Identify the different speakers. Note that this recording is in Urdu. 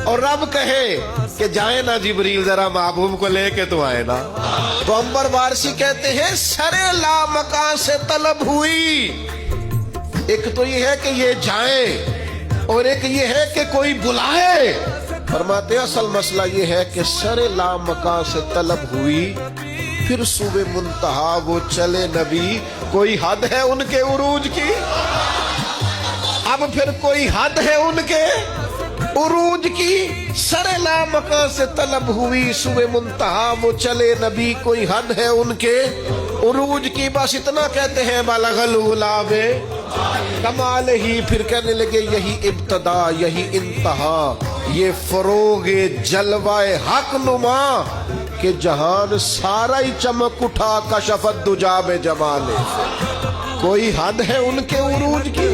Speaker 1: اور رب کہے کہ جائے نا جبریل ذرا محبوب کو لے کے تو آئے نا، تو عنبر وارثی کہتے ہیں سرے لامکان سے طلب ہوئی. ایک تو یہ ہے کہ یہ جائیں اور ایک یہ ہے کہ کوئی بلائے. فرماتے اصل مسئلہ یہ ہے کہ سرے لامکان سے طلب ہوئی، پھر صبح منتہا وہ چلے نبی. کوئی حد ہے ان کے عروج کی؟ اب پھر کوئی حد ہے ان کے عروج کی؟ سرے لامکان سے طلب ہوئی، صبح منتہا وہ چلے نبی. کوئی حد ہے ان کے عروج کی؟ بس اتنا کہتے ہیں بلغ العلا بے کمال ہی. پھر کہنے لگے یہی ابتدا یہی انتہا، یہ فروغ جلوہ حق نما کہ جہان سارا ہی چمک اٹھا کشفت دجا بے جمال. کوئی حد ہے ان کے عروج کی؟